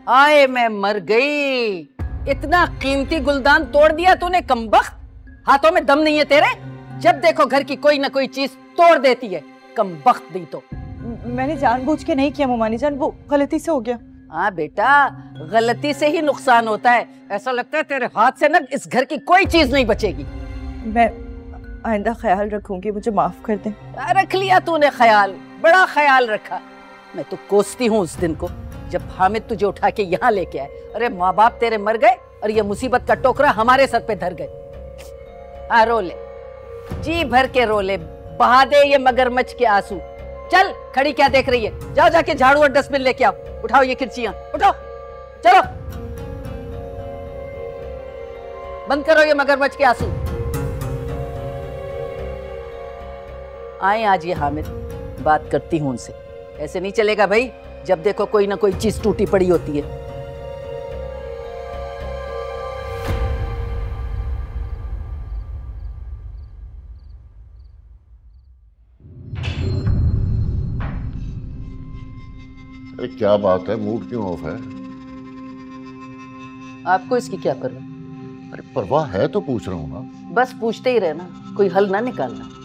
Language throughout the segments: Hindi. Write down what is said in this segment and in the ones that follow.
आए मैं मर गई, इतना कीमती गुलदान तोड़ दिया तूने कमबख्त। हाथों में दम नहीं है तेरे? जब देखो घर की कोई ना कोई चीज तोड़ देती है, कमबख्त दी तो। मैंने जानबूझ के नहीं किया मुमानी जान, वो गलती से हो गया। हाँ बेटा, गलती से ही नुकसान होता है। ऐसा लगता है तेरे हाथ से ना इस घर की कोई चीज नहीं बचेगी। मैं आइंदा ख्याल रखूंगी, मुझे माफ कर दें। रख लिया तूने ख्याल, बड़ा ख्याल रखा। मैं तो कोसती हूँ उस दिन को जब हामिद तुझे उठा के यहाँ लेके आए। अरे माँ बाप तेरे मर गए और ये मुसीबत का टोकरा हमारे सर पे धर गए। रोले, जी भर के रोले, बहा दे ये मगरमच्छ के आंसू। चल, खड़ी क्या देख रही है? जाओ जाके झाड़ू और डस्टबिन लेके आओ। उठाओ ये किरचियां, उठाओ, चलो बंद करो ये मगरमच्छ के आंसू। आए आज ये हामिद, बात करती हूं उनसे। ऐसे नहीं चलेगा भाई, जब देखो कोई ना कोई चीज टूटी पड़ी होती है। अरे क्या बात है, मूड क्यों ऑफ है? आपको इसकी क्या परवाह? अरे परवाह है तो पूछ रहा हूँ ना। बस पूछते ही रहना, कोई हल ना निकालना।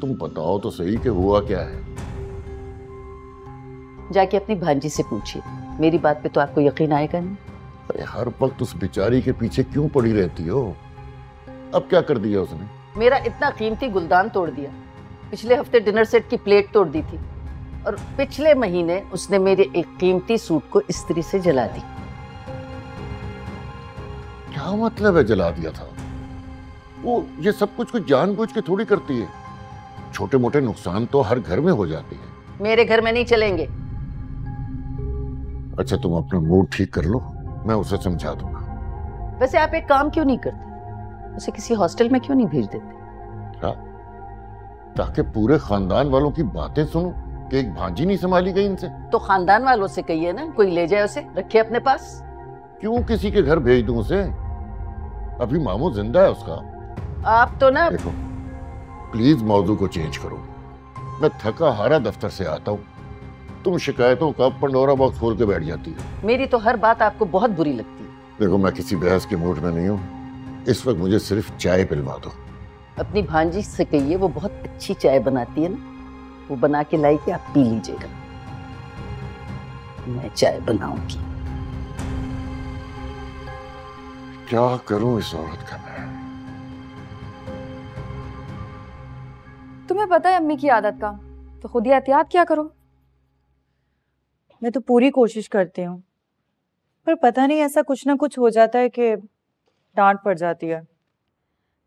तुम बताओ तो सही कि हुआ क्या है। जाके अपनी भांजी से पूछिए, मेरी बात पे तो आपको यकीन आएगा नहीं। अरे हर वक्त उस बेचारी के पीछे क्यों पड़ी रहती हो? अब क्या कर दिया उसने? मेरा इतना कीमती गुलदान तोड़ दिया, पिछले हफ्ते डिनर सेट की प्लेट तोड़ दी थी, और पिछले महीने उसने मेरे एक कीमती सूट को इस्त्री से जला दी। क्या मतलब है जला दिया था? वो ये सब कुछ जानबूझ के थोड़ी करती है। छोटे मोटे नुकसान तो हर घर में हो जाती है। मेरे घर में नहीं चलेंगे। अच्छा तुम अपना मूड ठीक कर लो, मैं उसे समझा दूंगा। वैसे आप एक काम क्यों नहीं करते, उसे किसी हॉस्टल में क्यों नहीं भेज देते? क्या? ताकि पूरे खानदान वालों की बातें सुनूं कि एक भांजी नहीं संभाली गई इनसे? तो खानदान वालों से कहिए ना, कोई ले जाए उसे, रखे अपने पास। क्यों किसी के घर भेज दूं उसे? अभी मामू जिंदा है उसका। आप तो ना देखो प्लीज मौजू को चेंज करो। मैं थका हारा दफ्तर से आता हूँ, तुम शिकायतों का पंडोरा बॉक्स खोल के बैठ जाती है। मेरी तो हर बात आपको बहुत बुरी लगती है। देखो मैं किसी बहस के मूड में नहीं हूँ, इस वक्त मुझे सिर्फ चाय पिलवा दो। अपनी भांजी से कहिए, वो बहुत अच्छी चाय बनाती है ना, वो बना के लाई के आप पी लीजिएगा। मैं चाय बनाऊंगी। क्या करूं इस औरत का मैं? तुम्हें पता है अम्मी की आदत का, तो खुद ही एहतियात क्या करो। मैं तो पूरी कोशिश करती हूँ, पर पता नहीं ऐसा कुछ ना कुछ हो जाता है कि डांट पड़ जाती है।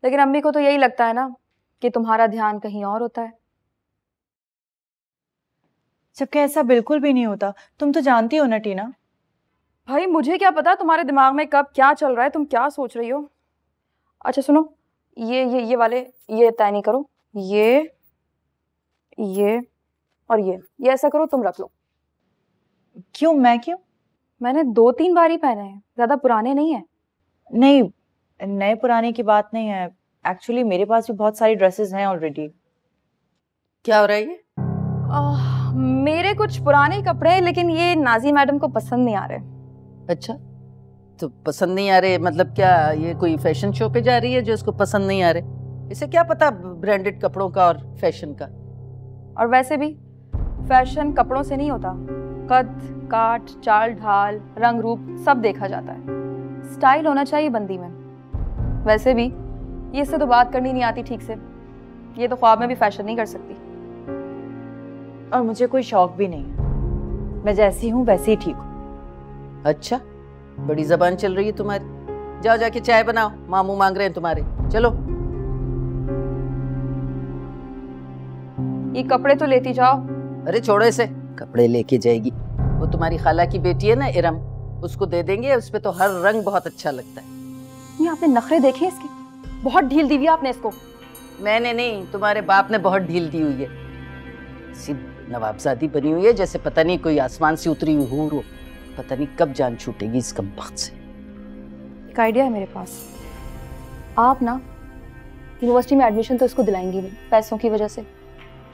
लेकिन अम्मी को तो यही लगता है ना कि तुम्हारा ध्यान कहीं और होता है, जबकि ऐसा बिल्कुल भी नहीं होता। तुम तो जानती हो ना टीना। भाई मुझे क्या पता तुम्हारे दिमाग में कब क्या चल रहा है, तुम क्या सोच रही हो। अच्छा सुनो, ये वाले ये तय नहीं करो, ये और ये ऐसा करो, तुम रख लो। क्यों? मैं क्यों? मैंने 2-3 बार ही पहने हैं, ज्यादा पुराने नहीं है। नहीं, नए पुराने की बात नहीं है। एक्चुअली मेरे पास भी बहुत सारी ड्रेसेस हैं ऑलरेडी। क्या हो रहा है ये? मेरे कुछ पुराने कपड़े हैं, लेकिन ये नाजी मैडम को पसंद नहीं आ रहे। अच्छा, तो पसंद नहीं आ रहे मतलब क्या, ये कोई फैशन शो पे जा रही है जो इसको पसंद नहीं आ रहे? इसे क्या पता ब्रांडेड कपड़ों का और फैशन का। और वैसे भी फैशन कपड़ों से नहीं होता, कद काट चाल ढाल रंग रूप सब देखा जाता है। स्टाइल होना चाहिए बंदी में। वैसे भी ये इससे तो बात करनी नहीं आती ठीक से, ये तो ख्वाब में भी फैशन नहीं कर सकती। और मुझे कोई शौक भी नहीं है, मैं जैसी हूँ वैसे ही ठीक हूँ। अच्छा, बड़ी जबान चल रही है तुम्हारी। जाओ जाके चाय बनाओ, मामू मांग रहे हैं तुम्हारे। चलो। ये कपड़े तो लेती जाओ। अरे छोड़ो इसे, कपड़े लेके जाएगी। वो तुम्हारी खाला की बेटी है ना इरम, उसको दे देंगे, उस पे तो हर रंग बहुत अच्छा लगता है। ये आपने नखरे देखे इसके, बहुत ढील दी हुई आपने इसको। मैंने नहीं, तुम्हारे बाप ने बहुत ढील दी हुई है। सी नवाबजादी बनी हुई है जैसे पता नहीं कोई आसमान से उतरी हुई हूर हो। पता नहीं कब जान छूटेगी इस कमबख्त से। एक आइडिया है मेरे पास। आप ना यूनिवर्सिटी में एडमिशन तो इसको दिलाएंगी नहीं पैसों की वजह से,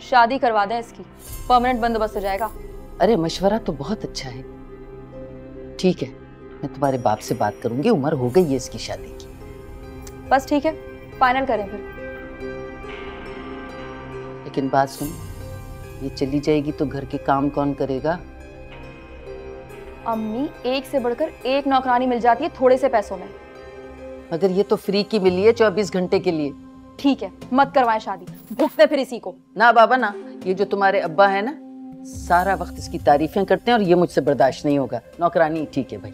शादी करवा दें इसकी, परमानेंट बंदोबस्त हो जाएगा। अरे मशवरा तो बहुत अच्छा है। ठीक है, मैं तुम्हारे बाप से बात करूंगी, उम्र हो गई है इसकी शादी की। बस ठीक है, फाइनल करें फिर। लेकिन बात सुन, ये चली जाएगी तो घर के काम कौन करेगा? अम्मी, एक से बढ़कर एक नौकरानी मिल जाती है थोड़े से पैसों में। मगर ये तो फ्री की मिली है 24 घंटे के लिए। ठीक है, मत करवाएं शादी, भुगते फिर इसी को। ना बाबा ना, ये जो तुम्हारे अब्बा है ना, सारा वक्त इसकी तारीफें करते हैं और ये मुझसे बर्दाश्त नहीं होगा। नौकरानी ठीक है भाई।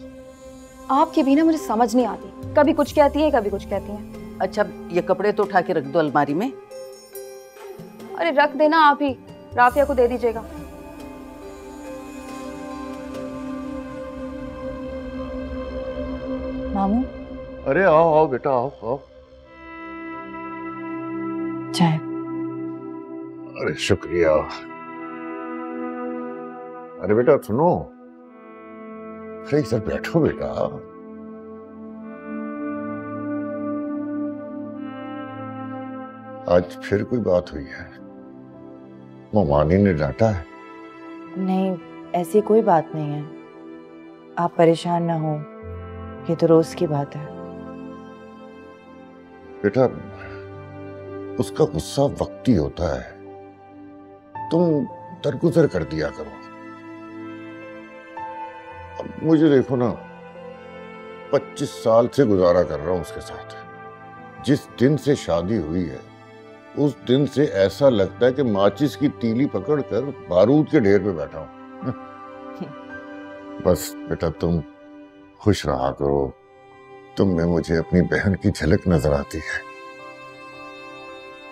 आपकी भी ना मुझे समझ नहीं आती, कभी कुछ कहती है कभी कुछ कहती है। अच्छा, ये कपड़े तो उठा के रख दो अलमारी में। अरे रख देना आप ही, राफिया को दे दीजिएगा। मामू, अरे आओ आओ बेटा, आओ आओ। चाय। अरे शुक्रिया। अरे बेटा सुनो, अरे इधर बैठो बेटा। आज फिर कोई बात हुई है? ममानी ने डांटा है? नहीं, ऐसी कोई बात नहीं है। आप परेशान ना हो, ये तो रोज की बात है। बेटा, उसका गुस्सा वक्ती होता है, तुम दरगुजर कर दिया करो। अब मुझे देखो ना, 25 साल से गुजारा कर रहा हूं उसके साथ। जिस दिन से शादी हुई है उस दिन से ऐसा लगता है कि माचिस की तीली पकड़कर बारूद के ढेर पे बैठा हूं। बस बेटा, तुम खुश रहा करो। तुम में मुझे अपनी बहन की झलक नजर आती है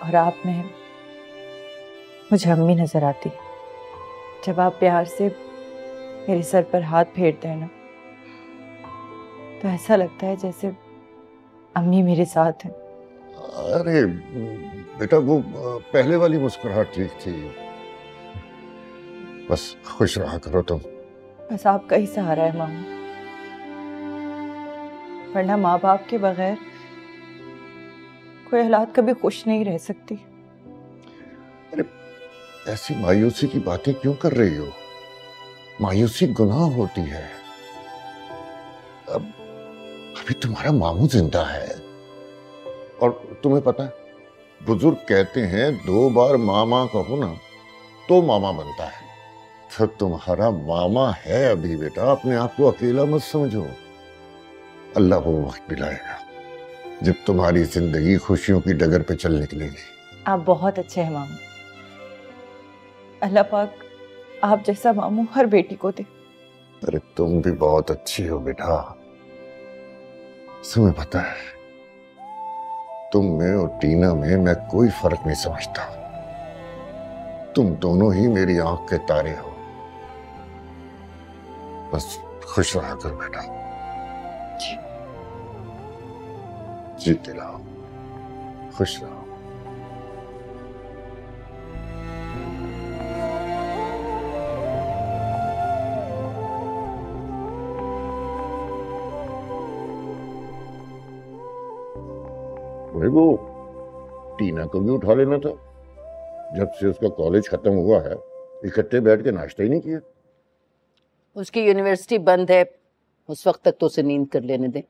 और आप में मुझे अम्मी नजर आती। जब आप प्यार से मेरे सर पर हाथ फेरते हैं ना, तो ऐसा लगता है जैसे अम्मी मेरे साथ हैं। अरे बेटा, वो पहले वाली मुस्कुराहट ठीक थी। बस खुश रहा करो तुम। बस आपका ही सहारा है मामू, वरना माँ बाप के बगैर कोई औलाद कभी खुश नहीं रह सकती। अरे ऐसी मायूसी की बातें क्यों कर रही हो? मायूसी गुनाह होती है। अब अभी तुम्हारा मामू जिंदा है, और तुम्हें पता है बुजुर्ग कहते हैं 2 बार मामा कहो ना तो मामा बनता है। तो तुम्हारा मामा है अभी बेटा, अपने आप को अकेला मत समझो। अल्लाह वो वक्त दिलाएगा जब तुम्हारी जिंदगी खुशियों की डगर पे चल निकलेगी। आप बहुत अच्छे हैं मामू। अल्लाह पाक आप जैसा मामू हर बेटी को दे। अरे तुम भी बहुत अच्छी हो बेटा। तुम्हें पता है, तुम में और टीना में मैं कोई फर्क नहीं समझता। तुम दोनों ही मेरी आंख के तारे हो। बस खुश रहा कर बेटा। जीते रहो, खुश रहो। वो टीना को भी उठा लेना था। जब से उसका कॉलेज खत्म हुआ है इकट्ठे बैठ के नाश्ता ही नहीं किया। उसकी यूनिवर्सिटी बंद है, उस वक्त तक तो उसे नींद कर लेने दे।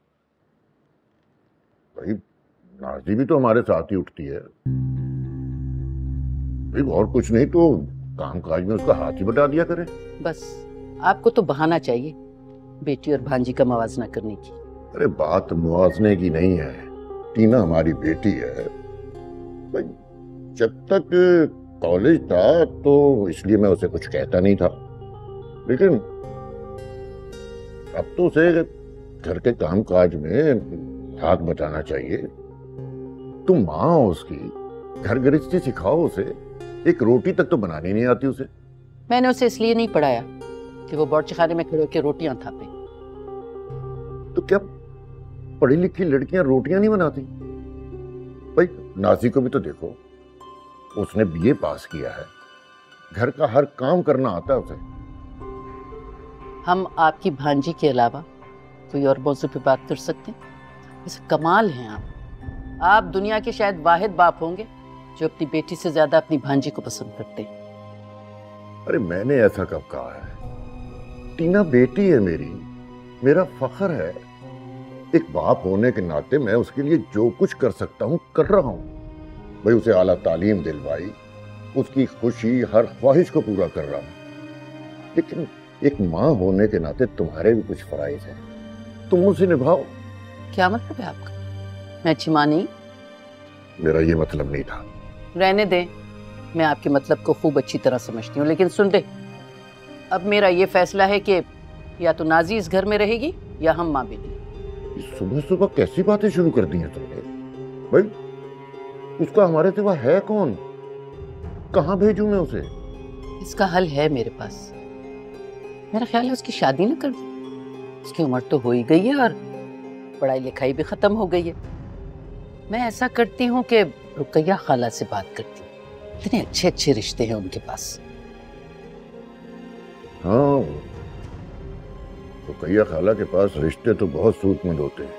भाई नाजी भी तो हमारे साथ ही उठती है भाई, और कुछ नहीं तो काम काज में उसका हाथ ही बटा दिया करे। बस आपको तो बहाना चाहिए बेटी और भांजी का मवाजना करने की। अरे बात मुआवजने की नहीं है, टीना हमारी बेटी है भाई। जब तक कॉलेज था तो इसलिए मैं उसे कुछ कहता नहीं था, लेकिन अब तो उसे घर के काम काज में हाथ बटाना चाहिए। तुम माँ हो उसकी, घर गृहस्थी सिखाओ उसे। एक रोटी तक तो बनानी नहीं आती उसे। मैंने उसे इसलिए नहीं पढ़ाया कि वो बावर्चीखाने में खड़े होकर रोटियां थापे। तो क्या पढ़ी लिखी लड़कियां रोटियां नहीं बनाती? भाई नाजी को भी तो देखो, उसने बीए पास किया है, घर का हर काम करना आता है उसे। हम आपकी भांजी के अलावा कोई और मौजू पे बात कर सकते हैं? वैसे कमाल हैं आप दुनिया के शायद वाहिद बाप होंगे जो अपनी बेटी से ज्यादा अपनी भांजी को पसंद करते हैं। अरे मैंने ऐसा कब कहा है? टीना बेटी है मेरी, मेरा फख्र है। एक बाप होने के नाते मैं उसके लिए जो कुछ कर सकता हूं कर रहा हूं। भाई उसे आला तालीम दिलवाई, उसकी खुशी हर ख्वाहिश को पूरा कर रहा हूं। लेकिन एक माँ होने के नाते तुम्हारे भी कुछ फराइज हैं, तुम उसे निभाओ। क्या मतलब है आपका? मैं अच्छी माँ नहीं? मेरा ये मतलब नहीं था। रहने दे, मैं आपके मतलब को खूब अच्छी तरह समझती हूँ। लेकिन सुन ले, अब मेरा ये फैसला है कि या तो नाजी इस घर में रहेगी या हम माँ बेटी। सुबह सुबह कैसी बातें शुरू कर दी हैं तुमने? भाई उसका हमारे सिवा है कौन? कहाँ भेजूं मैं उसे? इसका हल है मेरे पास। मेरा ख्याल है उसकी शादी ना कर दो। उसकी उम्र तो हो ही गई है और पढ़ाई लिखाई भी खत्म हो गई है। मैं ऐसा करती हूँ कि रुकैया खाला से बात करती हूँ। इतने अच्छे अच्छे रिश्ते हैं उनके पास। हाँ, रुकैया खाला के पास रिश्ते तो बहुत सूझबूझ होते हैं।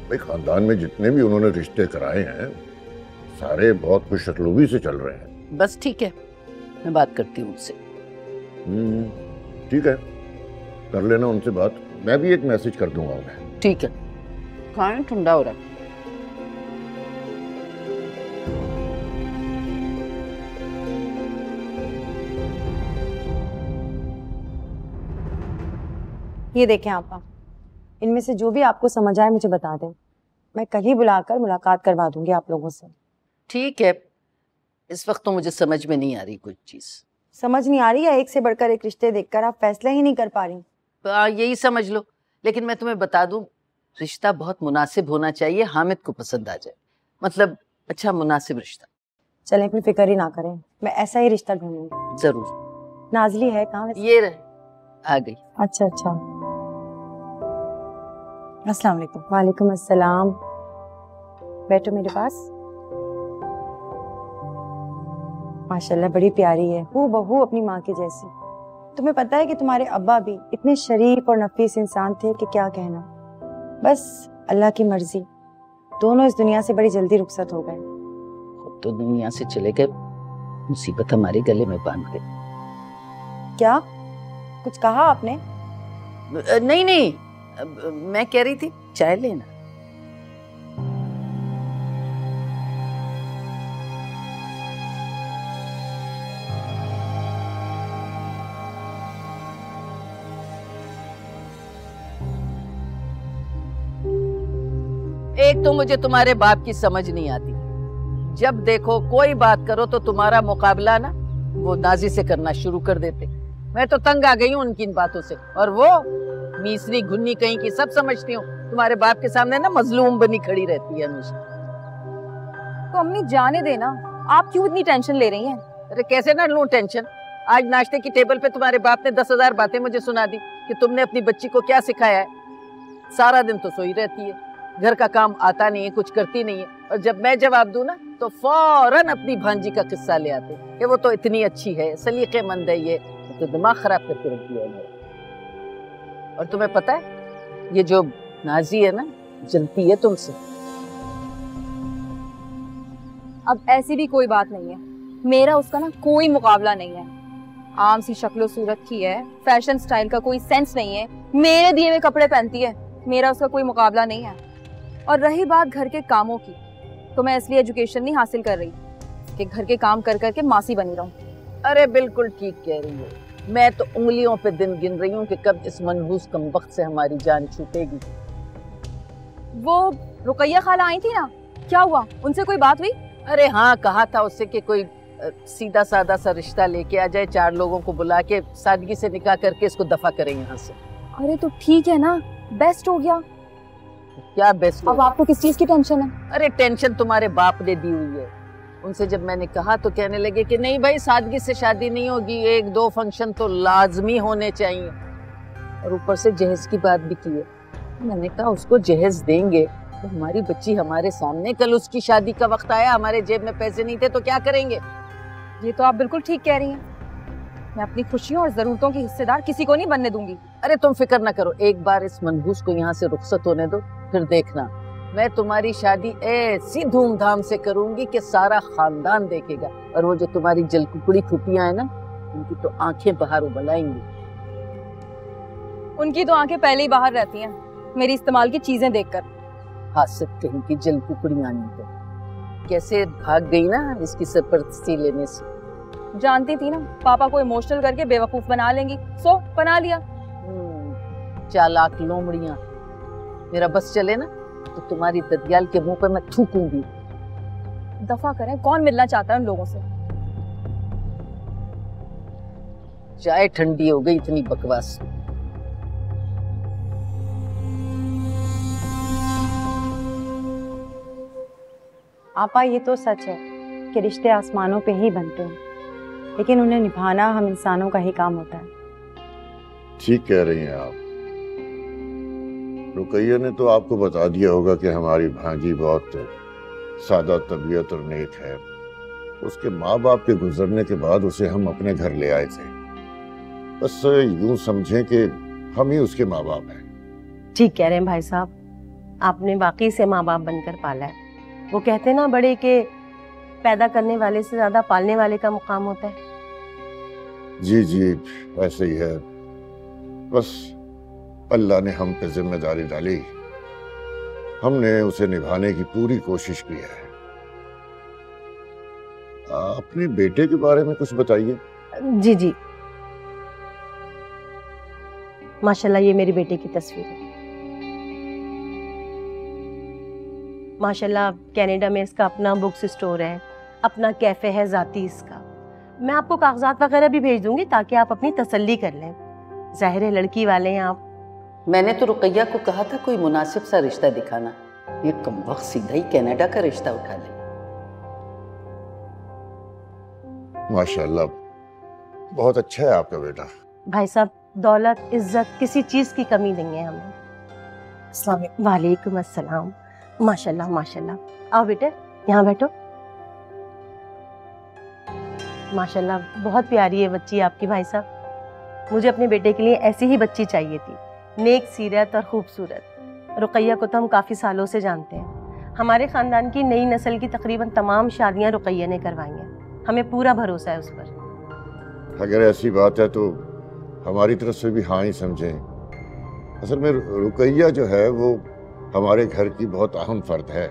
भाई खानदान में जितने भी उन्होंने रिश्ते कराए हैं सारे बहुत खुशरलूबी से चल रहे हैं। बस ठीक है, मैं बात करती हूँ उनसे। ठीक है, कर लेना उनसे बात। मैं भी एक मैसेज कर दूंगा उन्हें। ठीक है, खाना ठंडा हो रहा है। ये देखें आपा, इनमें से जो भी आपको समझ आए मुझे बता दें। मैं कल ही बुलाकर मुलाकात करवा दूंगी आप लोगों से। ठीक है, इस वक्त तो मुझे समझ में नहीं आ रही कोई चीज। समझ नहीं आ रही या एक से बढ़कर एक रिश्ते देखकर आप फैसले ही नहीं कर पा रही? यही समझ लो। लेकिन मैं तुम्हें बता दूं, रिश्ता बहुत मुनासिब होना चाहिए, हामिद को पसंद आ जाए। मतलब अच्छा मुनासिब रिश्ता। चलें फिर फिक्र ही ना करें, मैं ऐसा ही रिश्ता ढूंढूंगी। जरूर। नाजली है कहाँ वैसे? ये रहे, आ गई। अच्छा अच्छा। अस्सलाम वालेकुम। वालेकुम अस्सलाम। बैठो मेरे पास। माशाल्लाह बड़ी प्यारी है, हूबहू अपनी माँ की जैसी। तुम्हें पता है कि तुम्हारे अब्बा भी इतने शरीफ और नफीस इंसान थे कि क्या कहना। बस अल्लाह की मर्जी, दोनों इस दुनिया से बड़ी जल्दी रुखसत हो गए। खुद तो दुनिया से चले गए, मुसीबत हमारे गले में बांध गई। क्या कुछ कहा आपने? नहीं नहीं, मैं कह रही थी चाय लेना। एक तो मुझे तुम्हारे बाप की समझ नहीं आती। जब देखो कोई बात करो तो तुम्हारा मुकाबला ना वो नाजी से करना शुरू कर देते। मैं तो तंग आ गई हूँ उनकी इन बातों से। और वो मीसरी घुन्नी कहीं की सब समझती हूँ, तुम्हारे बाप के सामने ना मजलूम बनी खड़ी रहती है हमेशा। तो अम्मी जाने देना, आप क्यों इतनी टेंशन ले रही हैं? अरे कैसे ना लूं टेंशन। आज नाश्ते की टेबल पे तुम्हारे बाप ने 10,000 बातें मुझे सुना दी कि तुमने अपनी बच्ची को क्या सिखाया है। सारा दिन तो सोई रहती है, घर का काम आता नहीं है, कुछ करती नहीं है। और जब मैं जवाब दूं ना तो फौरन अपनी भांजी का किस्सा ले आते कि वो तो इतनी अच्छी है, सलीकेमंद है, ये तो दिमाग खराब करके रख दिया है। और तुम्हें पता है ये जो नाजी है ना, जलती है तुमसे। अब ऐसी भी कोई बात नहीं है, मेरा उसका ना कोई मुकाबला नहीं है। आम सी शक्लो सूरत की है, फैशन स्टाइल का कोई सेंस नहीं है, मेरे दिए हुए कपड़े पहनती है, मेरा उसका कोई मुकाबला नहीं है। और रही बात घर के कामों की, तो मैं इसलिए एजुकेशन नहीं हासिल कर रही कि घर के काम कर करके मासी बनी रहूं। अरे बिल्कुल ठीक कह रही हो, मैं तो उंगलियों पे दिन गिन रही हूँ कि कब इस मनहूस कमबख्त से हमारी जान छूटेगी। वो रुकैया खाला आई थी ना, क्या हुआ? उनसे कोई बात हुई? अरे हाँ, कहा था उससे कि कोई सीधा साधा सा रिश्ता लेके आ जाए, 4 लोगों को बुला के सादगी से निकाह करके इसको दफा करें यहाँ से। अरे तो ठीक है ना, बेस्ट हो गया। क्या बेस्ट? अब आपको किस चीज की टेंशन है? अरे टेंशन तुम्हारे बाप ने दी हुई है। उनसे जब मैंने कहा तो कहने लगे कि नहीं भाई, सादगी से शादी नहीं होगी, 1-2 फंक्शन तो लाजमी होने चाहिए। और ऊपर से जहेज की बात भी की है। मैंने कहा उसको जहेज देंगे तो हमारी बच्ची हमारे सामने, कल उसकी शादी का वक्त आया, हमारे जेब में पैसे नहीं थे तो क्या करेंगे? ये तो आप बिल्कुल ठीक कह रही हैं। मैं अपनी खुशियों और जरूरतों की हिस्सेदार किसी को नहीं बनने दूंगी। अरे तुम फिक्र ना करो, एक बार इस मनहूस को यहाँ से रुखसत होने दो, फिर देखना मैं तुम्हारी शादी ऐसी धूमधाम से करूंगी कि सारा खानदान देखेगा, और वो जो तुम्हारी जलकुकड़ी फुफियां है ना, उनकी तो आंखें बाहर उबलाएंगी। उनकी तो आंखें पहले ही बाहर रहती हैं मेरी इस्तेमाल की चीजें देखकर। हासिल कहीं की जलकुकड़ियां नहीं तो कैसे भाग गई ना इसकी सरपरस्ती लेने से। जानती थी ना पापा को इमोशनल करके बेवकूफ बना लेंगी, सो बना लिया। चालाक लोमड़ियां। मेरा बस चले ना तो तुम्हारी ददियाल के मुंह पर मैं थूकूंगी। दफा करें, कौन मिलना चाहता है उन लोगों से। चाय ठंडी हो गई इतनी बकवास। आपा ये तो सच है कि रिश्ते आसमानों पे ही बनते हैं, लेकिन उन्हें निभाना हम इंसानों का ही काम होता है। ठीक कह रही हैं आप। रुकैया ने तो आपको बता दिया होगा कि हमारी भांजी बहुत सादा तबीयत और नेक है। उसके माँ बाप के गुजरने के बाद उसे हम अपने घर ले आए थे। बस यूं समझें कि हम ही उसके माँ बाप हैं। ठीक कह रहे हैं भाई साहब, आपने वाकई से माँ बाप बनकर पाला है। वो कहते हैं ना बड़े के पैदा करने वाले से ज्यादा पालने वाले का मुकाम होता है। जी जी ऐसे ही है। बस अल्लाह ने हम पे जिम्मेदारी डाली, हमने उसे निभाने की पूरी कोशिश की है। अपने बेटे के बारे में कुछ बताइए। जी जी, माशाल्लाह ये मेरी बेटे की तस्वीर है। माशाल्लाह कनाडा में इसका अपना बुक्स स्टोर है, अपना कैफे है जाती इसका। मैं आपको कागजात वगैरह भी भेज दूंगी ताकि आप अपनी तसल्ली कर लें। जाहिर है लड़की वाले हैं आप। मैंने तो रुकैया को कहा था कोई मुनासिब सा रिश्ता दिखाना, ये कमबख्त सीधा ही कनाडा का रिश्ता उठा ले। माशाल्लाह बहुत अच्छा है आपका बेटा। भाई साहब दौलत इज्जत किसी चीज की कमी नहीं है हमें। वालेकुम अस्सलाम। माशाल्लाह माशाल्लाह। आओ बेटे यहाँ बैठो। माशाल्लाह बहुत प्यारी है बच्ची आपकी भाई साहब। मुझे अपने बेटे के लिए ऐसी ही बच्ची चाहिए थी, नेक सीरत और खूबसूरत। रुकैया को तो हम काफ़ी सालों से जानते हैं। हमारे ख़ानदान की नई नस्ल की तकरीबन तमाम शादियां रुकैया ने करवाई हैं। हमें पूरा भरोसा है उस पर। अगर ऐसी बात है तो हमारी तरफ से भी हाँ ही समझें। असल में रुकैया जो है वो हमारे घर की बहुत अहम फर्द है।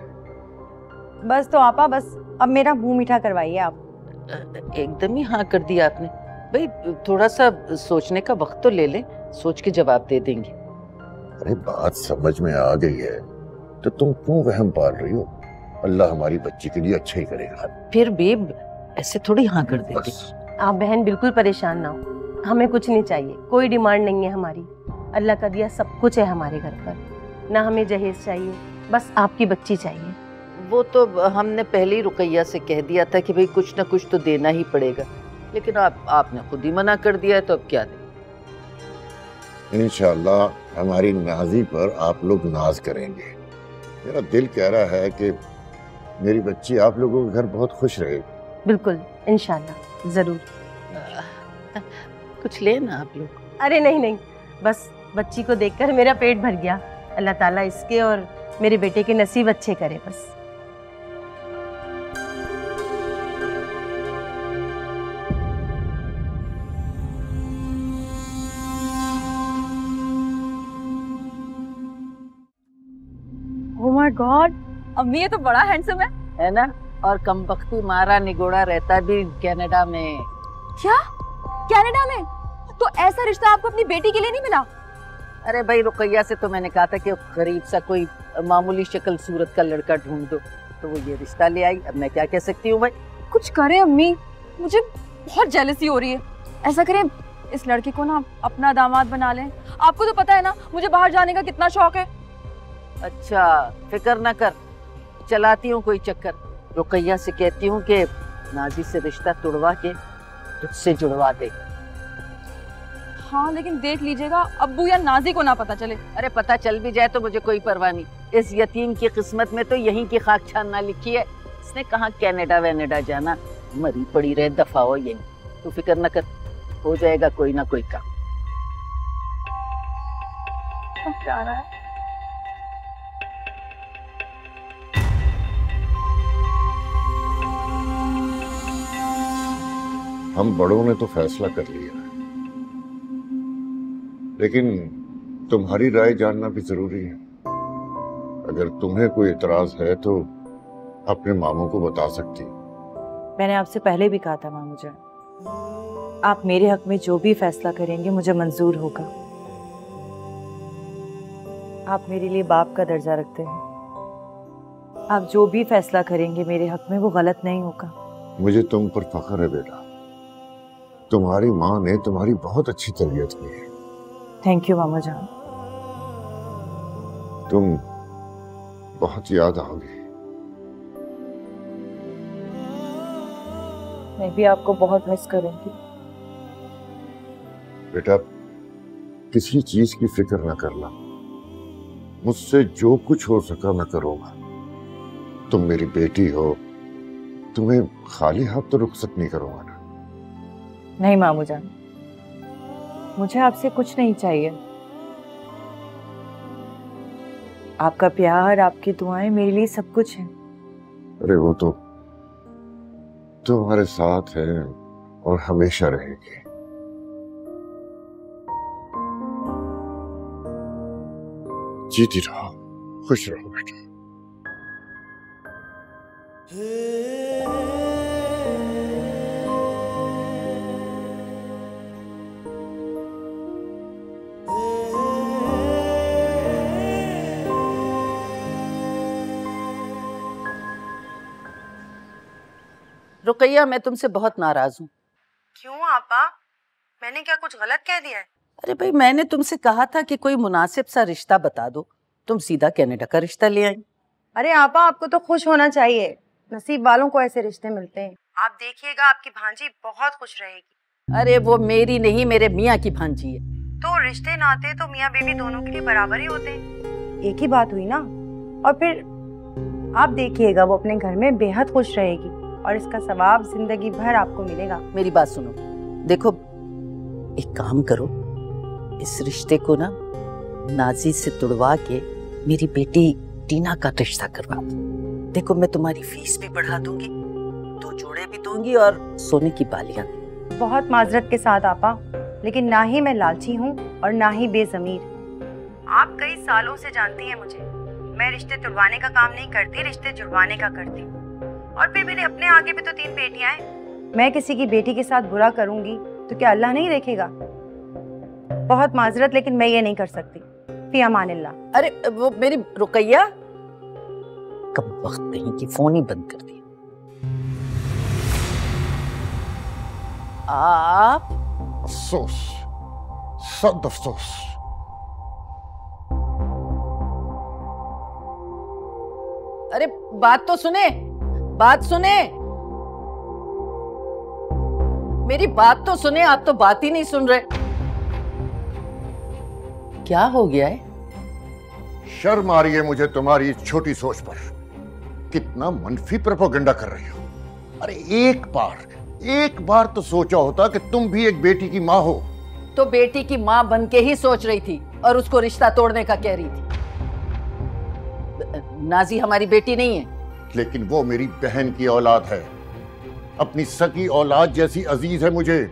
बस तो आपा बस अब मेरा मुंह मीठा करवाइए आप। एकदम ही हाँ कर दिया आपने। भाई थोड़ा सा सोचने का वक्त तो ले लें, सोच के जवाब दे देंगे। अरे बात समझ में आ गई है तो तुम क्यों वहम पाल रही हो? अल्लाह हमारी बच्ची के लिए अच्छा ही करेगा। फिर भी ऐसे थोड़ी हाँ कर देते। आप बहन बिल्कुल परेशान ना हो, हमें कुछ नहीं चाहिए, कोई डिमांड नहीं है हमारी। अल्लाह का दिया सब कुछ है हमारे घर पर। ना हमें जहेज चाहिए, बस आपकी बच्ची चाहिए। वो तो हमने पहले ही रुकैया से कह दिया था कि भाई कुछ ना कुछ तो देना ही पड़ेगा, लेकिन आपने खुद ही मना कर दिया है, तो अब क्या दें? इंशाअल्लाह हमारी नाजी पर आप लोग नाज करेंगे। मेरा दिल कह रहा है कि मेरी बच्ची आप लोगों के घर बहुत खुश रहेगी। बिल्कुल इंशाअल्लाह जरूर। कुछ लेना आप लोग? अरे नहीं नहीं, बस बच्ची को देखकर मेरा पेट भर गया। अल्लाह ताला इसके और मेरे बेटे के नसीब अच्छे करे बस। ओह माय गॉड, अम्मी ये तो बड़ा हैंडसम है ना? और कमबख्ती मारा निगोड़ा रहता भी कनाडा में। क्या? कनाडा में? तो ऐसा रिश्ता आपको अपनी बेटी के लिए नहीं मिला? अरे भाई रुकैया से तो मैंने कहा था कि गरीब सा कोई मामूली शक्ल सूरत का लड़का ढूंढ दो, तो वो ये रिश्ता ले आई। अब मैं क्या कह सकती हूँ भाई? कुछ करें अम्मी, मुझे बहुत जेलसी हो रही है। ऐसा करें इस लड़के को ना अपना दामाद बना लें। आपको तो पता है ना मुझे बाहर जाने का कितना शौक है। अच्छा फिक्र ना कर, चलाती हूँ कोई चक्कर। रुकैया से कहती हूँ कि नाजी से रिश्ता तुड़वा के तुझसे जुड़वा दे। हाँ लेकिन देख लीजिएगा अब्बू या नाजी को ना पता चले। अरे पता चल भी जाए तो मुझे कोई परवाह नहीं। इस यतीम की किस्मत में तो यहीं की खाक छानना लिखी है। इसने कहाँ कनाडा वैनेडा जाना, मरी पड़ी रहे दफा हो यहीं। तू फिक्र न कर, हो जाएगा कोई ना कोई काम। क्या रहा है? हम बड़ों ने तो फैसला कर लिया है, लेकिन तुम्हारी राय जानना भी जरूरी है। अगर तुम्हें कोई इतराज है तो अपने मामू को बता सकती। मैंने आपसे पहले भी कहा था मामू जान, आप मेरे हक में जो भी फैसला करेंगे मुझे मंजूर होगा। आप मेरे लिए बाप का दर्जा रखते हैं, आप जो भी फैसला करेंगे मेरे हक में वो गलत नहीं होगा। मुझे तुम पर फख्र है बेटा, तुम्हारी माँ ने तुम्हारी बहुत अच्छी तरबियत की है। थैंक यू मामा जान। तुम बहुत याद आओगी। मैं भी आपको बहुत मिस करूंगी। बेटा, किसी चीज की फिक्र न करना, मुझसे जो कुछ हो सका मैं करूंगा। तुम मेरी बेटी हो, तुम्हें खाली हाथ तो रुखसत नहीं करूंगा ना। नहीं मामू जान, मुझे आपसे कुछ नहीं चाहिए। आपका प्यार, आपकी दुआएं मेरे लिए सब कुछ है। अरे वो तो तुम्हारे साथ है और हमेशा रहेगी। जीती रहो, खुश रहो बेटा। रुकैया, मैं तुमसे बहुत नाराज हूँ। क्यों आपा? मैंने क्या कुछ गलत कह दिया है? अरे भाई, मैंने तुमसे कहा था कि कोई मुनासिब सा रिश्ता बता दो, तुम सीधा कनाडा का रिश्ता ले आई। अरे आपा, आपको तो खुश होना चाहिए, नसीब वालों को ऐसे रिश्ते मिलते हैं। आप देखिएगा, आपकी भांजी बहुत खुश रहेगी। अरे वो मेरी नहीं, मेरे मियाँ की भांजी है। तो रिश्ते नाते तो मियाँ बीवी दोनों के लिए बराबर ही होते हैं, एक ही बात हुई ना। और फिर आप देखिएगा, वो अपने घर में बेहद खुश रहेगी और इसका सवाब जिंदगी भर आपको मिलेगा। मेरी बात सुनो, देखो एक काम करो, इस रिश्ते को ना नाजी से तुड़वा के मेरी बेटी टीना का रिश्ता करवा दो। देखो मैं तुम्हारी फीस भी बढ़ा दूंगी, 2 जोड़े भी दूंगी और सोने की बालियां भी। बहुत माजरत के साथ आपा, लेकिन ना ही मैं लालची हूँ और ना ही बेजमीर। आप कई सालों से जानती हैं मुझे, मैं रिश्ते तुड़वाने का काम नहीं करती, रिश्ते जुड़वाने का करती हूँ। और फिर मेरे अपने आगे भी तो 3 बेटियां हैं। मैं किसी की बेटी के साथ बुरा करूंगी तो क्या अल्लाह नहीं देखेगा? बहुत माजरत, लेकिन मैं ये नहीं कर सकती। फी अमानिल्लाह। अरे वो मेरी रुकैया, कब वक्त नहीं की फोन ही बंद कर दिया। आप अफसोस, सद अफसोस। अरे बात तो सुने, बात सुने, मेरी बात तो सुने। आप तो बात ही नहीं सुन रहे। क्या हो गया है? शर्म आ रही है मुझे तुम्हारी इस छोटी सोच पर। कितना मनफी प्रोपेगेंडा कर रही हो। अरे एक बार तो सोचा होता कि तुम भी एक बेटी की माँ हो। तो बेटी की माँ बन के ही सोच रही थी और उसको रिश्ता तोड़ने का कह रही थी। नाजी हमारी बेटी नहीं है, लेकिन वो मेरी बहन की औलाद है, अपनी सगी औलाद जैसी अजीज है मुझे।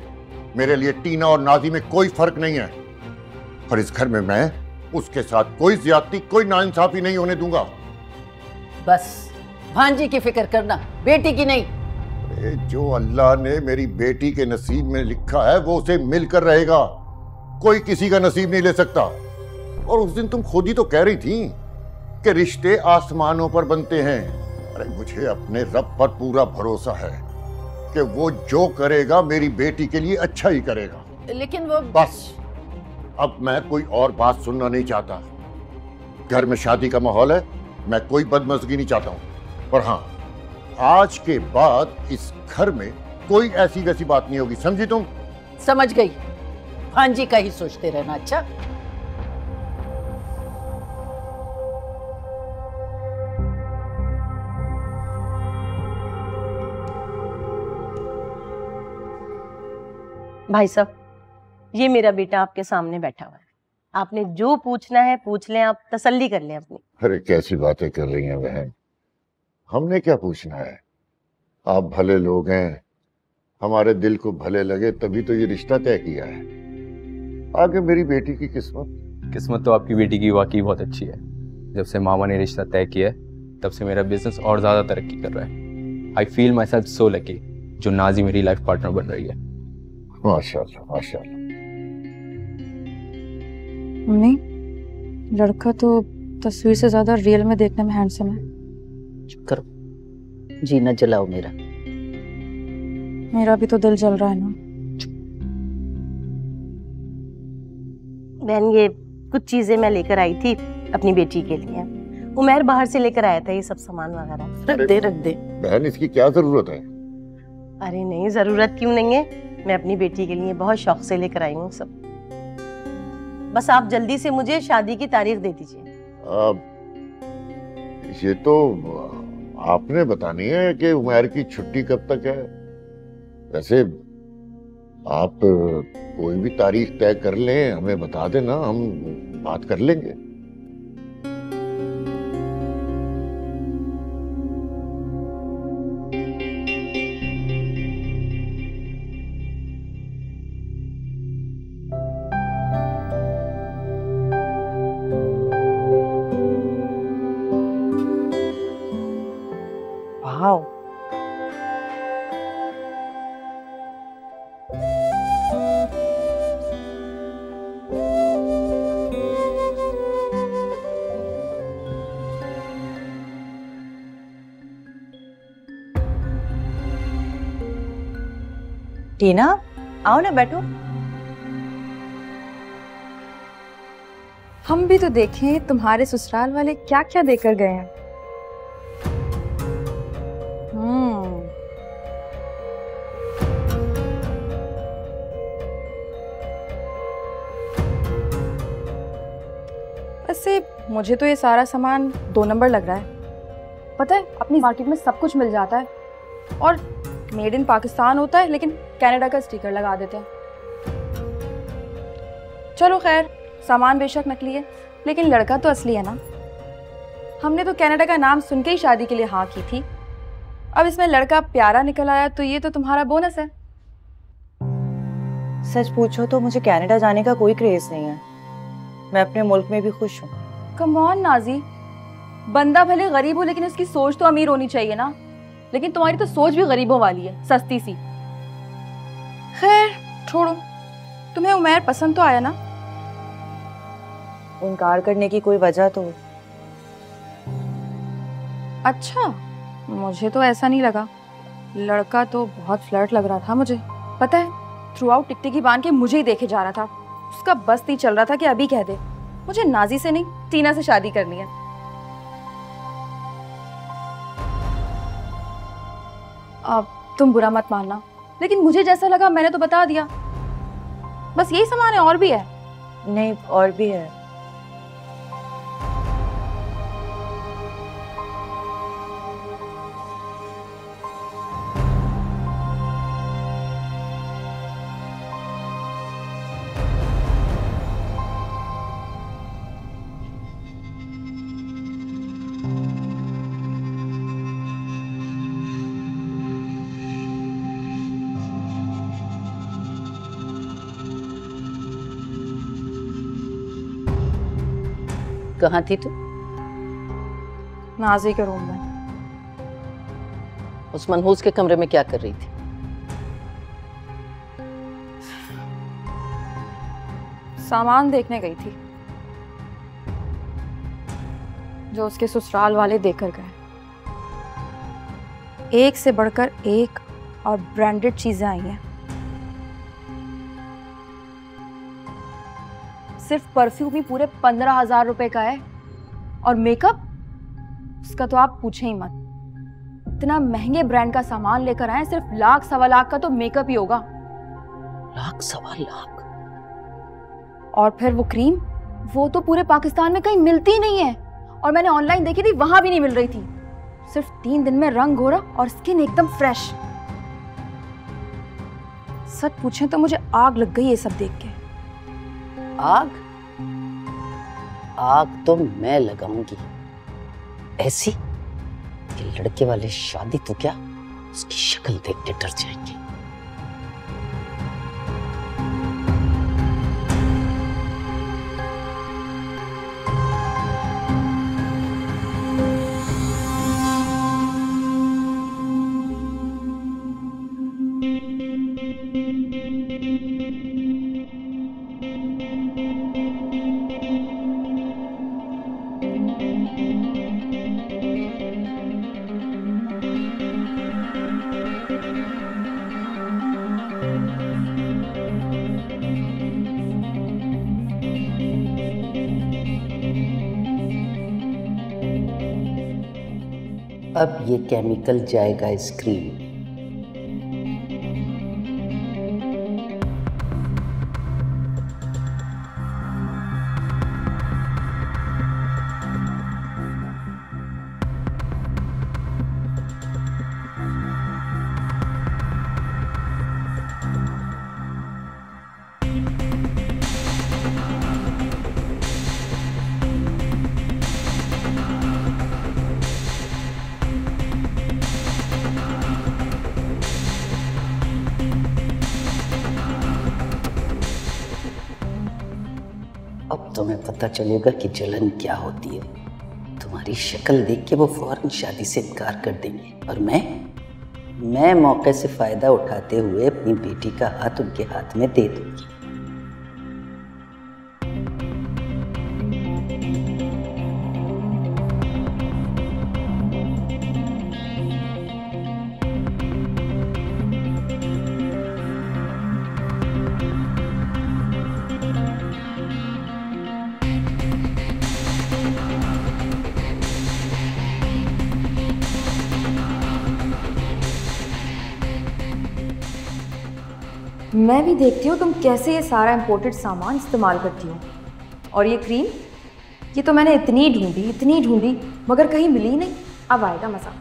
मेरे लिए टीना और नाजी में कोई फर्क नहीं है, और इस घर में मैं उसके साथ कोई ज्यादती, कोई नाइंसाफी नहीं होने दूंगा। बस भांजी की फिक्र करना, बेटी की नहीं। जो अल्लाह ने मेरी बेटी के नसीब में लिखा है वो उसे मिलकर रहेगा, कोई किसी का नसीब नहीं ले सकता। और उस दिन तुम खुद ही तो कह रही थी कि रिश्ते आसमानों पर बनते हैं। अरे मुझे अपने रब पर पूरा भरोसा है कि वो जो करेगा मेरी बेटी के लिए अच्छा ही करेगा। लेकिन वो बस अब मैं कोई और बात सुनना नहीं चाहता। घर में शादी का माहौल है, मैं कोई बदमज़गी नहीं चाहता हूं। और हाँ, आज के बाद इस घर में कोई ऐसी वैसी बात नहीं होगी, समझी तुम? समझ गई, भांजी का ही सोचते रहना। अच्छा भाई साहब, ये मेरा बेटा आपके सामने बैठा हुआ है, आपने जो पूछना है पूछ लें, आप तसल्ली कर लें अपनी। अरे कैसी बातें कर रही हैं बहन, हमने क्या पूछना है? आप भले लोग हैं, हमारे दिल को भले लगे तभी तो ये रिश्ता तय किया है। आगे मेरी बेटी की किस्मत तो आपकी बेटी की वाकई बहुत अच्छी है। जब से मामा ने रिश्ता तय किया है तब से मेरा बिजनेस और ज़्यादा तरक्की कर रहा है। I feel my self so lucky जो नाजी मेरी लाइफ पार्टनर बन रही है। माशाल्लाह माशाल्लाह। मम्मी, लड़का तो तस्वीर से ज्यादा रियल में देखने में हैंडसम है। चुप करो, जी न जलाओ मेरा। मेरा भी तो दिल जल रहा है ना। बहन, ये कुछ चीजें मैं लेकर आई थी अपनी बेटी के लिए। उमर बाहर से लेकर आया था ये सब सामान वगैरह। रख दे। बहन, इसकी क्या जरूरत है? अरे नहीं, जरूरत क्यों नहीं है, मैं अपनी बेटी के लिए बहुत शौक से लेकर आई हूँ सब। बस आप जल्दी से मुझे शादी की तारीख दे दीजिए। ये तो आपने बतानी है कि उमर की छुट्टी कब तक है। वैसे आप कोई भी तारीख तय कर लें, हमें बता देना, हम बात कर लेंगे। वाह, टीना, आओ ना, बैठो। हम भी तो देखें तुम्हारे ससुराल वाले क्या क्या देकर गए हैं। वैसे मुझे तो ये सारा सामान 2 नंबर लग रहा है। पता है, अपनी मार्केट में सब कुछ मिल जाता है और मेड इन पाकिस्तान होता है, लेकिन कनाडा का स्टिकर लगा देते हैं। चलो खैर, सामान बेशक नकली है लेकिन लड़का तो असली है ना। हमने तो कनाडा का नाम सुन के ही शादी के लिए हाँ की थी। अब इसमें लड़का प्यारा निकल आया तो ये तो तुम्हारा बोनस है। सच पूछो तो मुझे कनाडा जाने का कोई क्रेज नहीं है। मैं अपने मुल्क में भी खुश हूँ। कम ऑन नाजी, बंदा भले गरीब हो लेकिन उसकी सोच तो अमीर होनी चाहिए ना। लेकिन तुम्हारी तो सोच भी गरीबों वाली है, सस्ती सी। खैर छोड़ो, तुम्हें उमर पसंद तो आया ना? इनकार करने की कोई वजह तो? अच्छा, मुझे तो ऐसा नहीं लगा। लड़का तो बहुत फ्लर्ट लग रहा था मुझे। पता है, थ्रू आउट टिकटिकी बांध के मुझे ही देखे जा रहा था। उसका बस नहीं चल रहा था कि अभी कह दे मुझे नाजी से नहीं टीना से शादी करनी है। अब तुम बुरा मत मानना, लेकिन मुझे जैसा लगा मैंने तो बता दिया। बस यही सामान है, और भी है? नहीं, और भी है। कहाँ थी तू? नाजी के रूम में। उस मनहूस के कमरे में क्या कर रही थी? सामान देखने गई थी जो उसके ससुराल वाले देकर गए। एक से बढ़कर एक और ब्रांडेड चीजें आई हैं। सिर्फ परफ्यूम ही पूरे 15,000 रुपए का है और मेकअप उसका तो आप पूछे ही मत। इतना महंगे ब्रांड का सामान लेकर आए, सिर्फ 1,00,000 सवा लाख का तो मेकअप ही होगा। 1,00,000 सवा लाख? और फिर वो क्रीम, वो तो पूरे पाकिस्तान में कहीं मिलती ही नहीं है। और मैंने ऑनलाइन देखी थी, वहां भी नहीं मिल रही थी। सिर्फ 3 दिन में रंग गोरा और स्किन एकदम फ्रेश। सच पूछें तो मुझे आग लग गई ये सब देख के। आग? आग तो मैं लगाऊंगी, ऐसी कि लड़के वाले शादी तो क्या, उसकी शक्ल देख के डर जाएंगे। अब ये केमिकल जाएगा स्क्रीन में। अब तुम्हें पता चलेगा कि जलन क्या होती है। तुम्हारी शक्ल देख के वो फौरन शादी से इनकार कर देंगे और मैं मौके से फायदा उठाते हुए अपनी बेटी का हाथ उनके हाथ में दे दूंगी। मैं भी देखती हूँ तुम कैसे ये सारा इम्पोर्टेड सामान इस्तेमाल करती हो। और ये क्रीम, ये तो मैंने इतनी ढूंढी मगर कहीं मिली ही नहीं। अब आएगा मज़ा।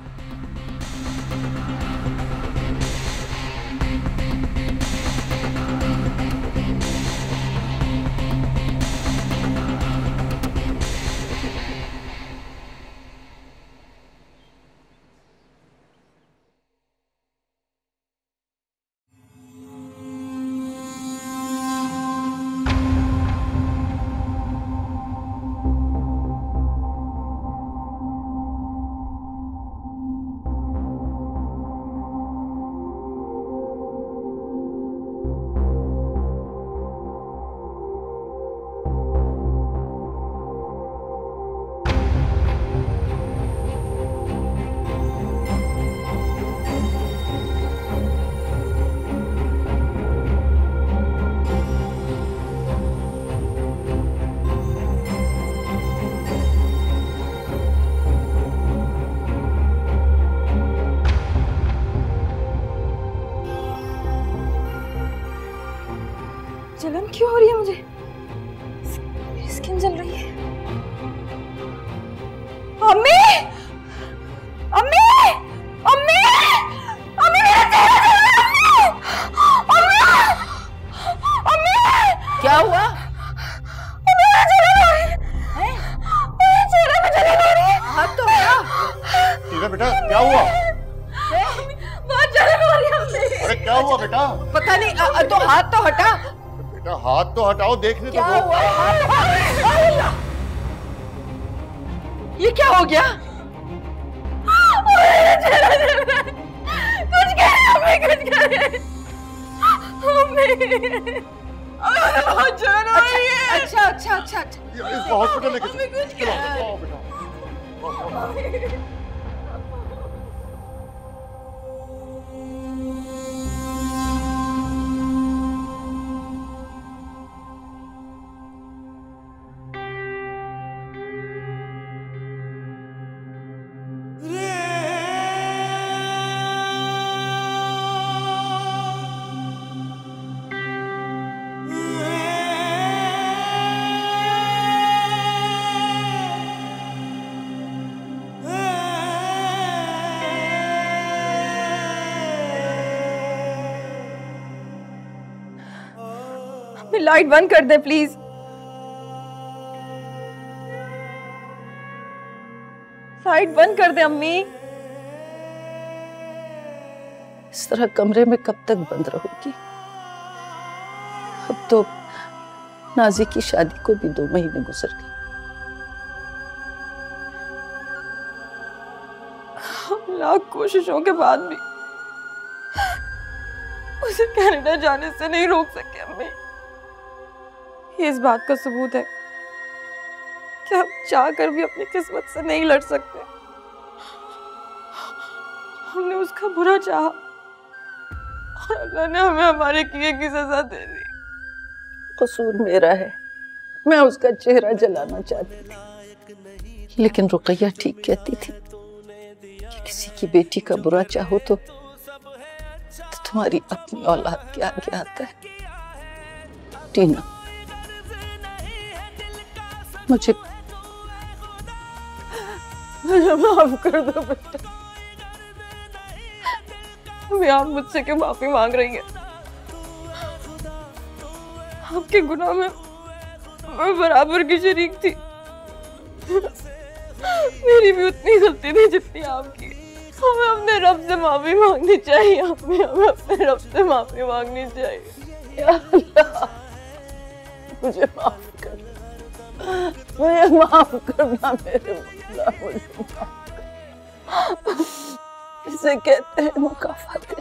जलन क्यों हो रही है मुझे? मेरी स्किन जल रही है। अम्मी! अम्मी! अम्मी! अम्मी मेरा चेहरा जल रहा है! अम्मी! अम्मी! क्या हुआ? मेरा जलन हो रही है। मेरे चेहरे में जलन हो रही है। हाथ तो हटा। टीना बेटा क्या हुआ? बहुत जलन हो रही है अम्मी। अरे क्या हुआ बेटा? पता नहीं, तो हाथ तो हटा। बेटा हाथ तो हटाओ, देखने क्या तो दो। हुआ? ये क्या हो गया? कुछ करे बहुत जलन हो रही है। अच्छा। इसको हॉस्पिटल लेके चलो बेटा। लाइट बंद कर दे प्लीज। लाइट बंद कर दे अम्मी। इस तरह कमरे में कब तक बंद रहोगी? अब तो नाजी की शादी को भी 2 महीने गुजर गए। लाख कोशिशों के बाद भी उसे कनाडा जाने से नहीं रोक सके अम्मी। ये इस बात का सबूत है कि हम चाह कर भी अपनी किस्मत से नहीं लड़ सकते। हमने उसका बुरा चाहा और अल्लाह ने हमें हमारे किए की सजा दे दी। कसूर मेरा है, मैं उसका चेहरा जलाना चाहती थी, लेकिन रुकैया ठीक कहती थी कि किसी की बेटी का बुरा चाहो तो तुम्हारी अपनी औलाद के आगे आता है। टीना, मुझे माफ कर दो बेटा। अभी आप मुझसे क्यों माफी मांग रही हैं? आपके गुनाह में मैं बराबर की शरीक थी। मेरी भी उतनी गलती थी जितनी आपकी। हमें अपने रब से माफी मांगनी चाहिए। हमें अपने रब से माफी मांगनी चाहिए। या अल्लाह, मुझे माफ कर, मुझे माफ करना मेरे मौला, मुझे माफ कर। इसे कहते हैं मुकाफात।